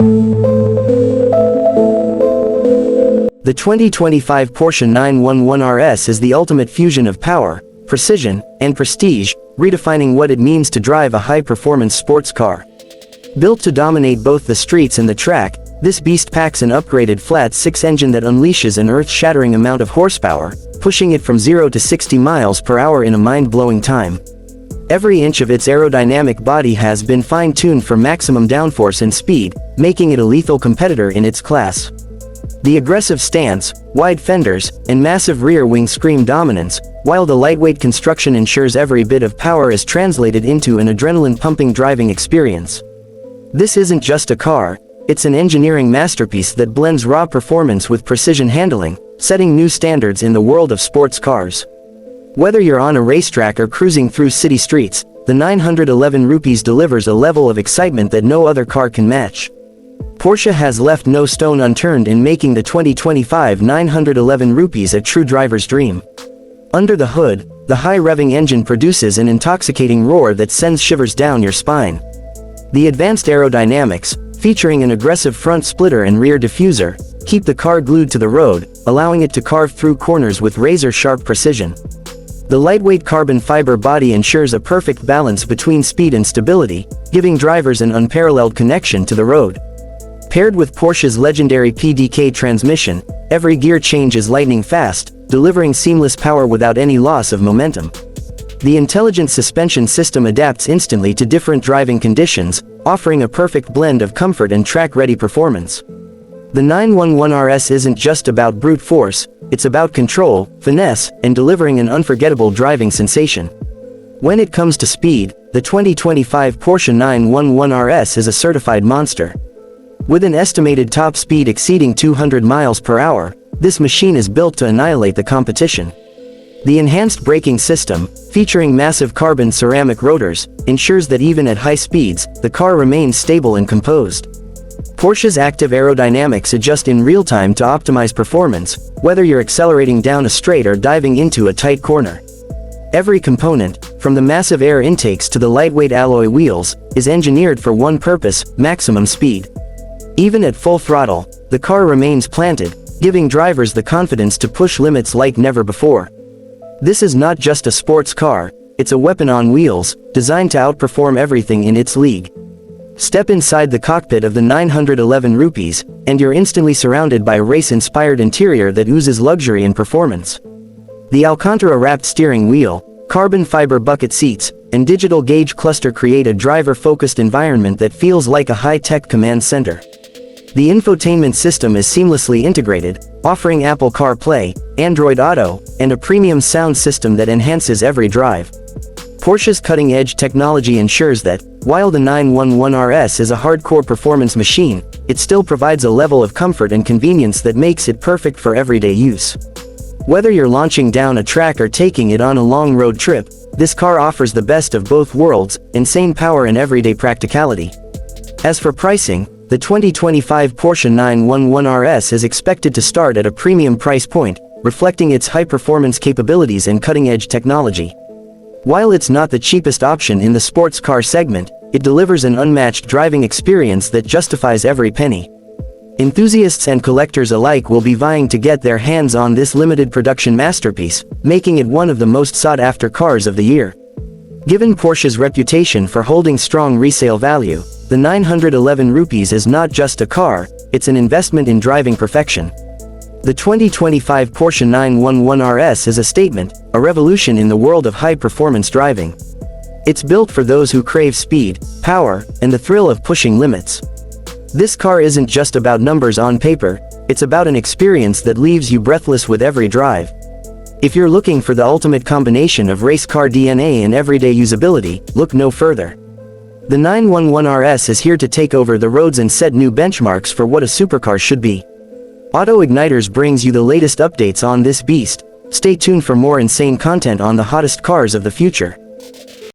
The 2025 Porsche 911 RS is the ultimate fusion of power, precision, and prestige, redefining what it means to drive a high-performance sports car. Built to dominate both the streets and the track, this beast packs an upgraded flat-six engine that unleashes an earth-shattering amount of horsepower, pushing it from 0 to 60 miles per hour in a mind-blowing time. Every inch of its aerodynamic body has been fine-tuned for maximum downforce and speed, making it a lethal competitor in its class. The aggressive stance, wide fenders, and massive rear wing scream dominance, while the lightweight construction ensures every bit of power is translated into an adrenaline-pumping driving experience. This isn't just a car, it's an engineering masterpiece that blends raw performance with precision handling, setting new standards in the world of sports cars. Whether you're on a racetrack or cruising through city streets, the 911 rupees delivers a level of excitement that no other car can match. Porsche has left no stone unturned in making the 2025 911 rupees a true driver's dream. Under the hood, the high-revving engine produces an intoxicating roar that sends shivers down your spine. The advanced aerodynamics, featuring an aggressive front splitter and rear diffuser, keep the car glued to the road, allowing it to carve through corners with razor-sharp precision. The lightweight carbon fiber body ensures a perfect balance between speed and stability, giving drivers an unparalleled connection to the road. Paired with Porsche's legendary PDK transmission, every gear change is lightning fast, delivering seamless power without any loss of momentum. The intelligent suspension system adapts instantly to different driving conditions, offering a perfect blend of comfort and track-ready performance. The 911 RS isn't just about brute force, it's about control, finesse, and delivering an unforgettable driving sensation. When it comes to speed, the 2025 Porsche 911 RS is a certified monster. With an estimated top speed exceeding 200 miles per hour, this machine is built to annihilate the competition. The enhanced braking system, featuring massive carbon ceramic rotors, ensures that even at high speeds, the car remains stable and composed. Porsche's active aerodynamics adjust in real time to optimize performance, whether you're accelerating down a straight or diving into a tight corner. Every component, from the massive air intakes to the lightweight alloy wheels, is engineered for one purpose: maximum speed. Even at full throttle, the car remains planted, giving drivers the confidence to push limits like never before. This is not just a sports car, it's a weapon on wheels, designed to outperform everything in its league. Step inside the cockpit of the 911 rupees, and you're instantly surrounded by a race-inspired interior that oozes luxury and performance. The Alcantara-wrapped steering wheel, carbon fiber bucket seats, and digital gauge cluster create a driver-focused environment that feels like a high-tech command center. The infotainment system is seamlessly integrated, offering Apple CarPlay, Android Auto, and a premium sound system that enhances every drive. Porsche's cutting-edge technology ensures that, while the 911 RS is a hardcore performance machine, it still provides a level of comfort and convenience that makes it perfect for everyday use. Whether you're launching down a track or taking it on a long road trip, this car offers the best of both worlds: insane power and everyday practicality. As for pricing, the 2025 Porsche 911 RS is expected to start at a premium price point, reflecting its high-performance capabilities and cutting-edge technology. While it's not the cheapest option in the sports car segment, it delivers an unmatched driving experience that justifies every penny. Enthusiasts and collectors alike will be vying to get their hands on this limited production masterpiece, making it one of the most sought-after cars of the year. Given Porsche's reputation for holding strong resale value, the 911 rupees is not just a car, it's an investment in driving perfection. The 2025 Porsche 911 RS is a statement, a revolution in the world of high-performance driving. It's built for those who crave speed, power, and the thrill of pushing limits. This car isn't just about numbers on paper, it's about an experience that leaves you breathless with every drive. If you're looking for the ultimate combination of race car DNA and everyday usability, look no further. The 911 RS is here to take over the roads and set new benchmarks for what a supercar should be. Auto Igniters brings you the latest updates on this beast. Stay tuned for more insane content on the hottest cars of the future.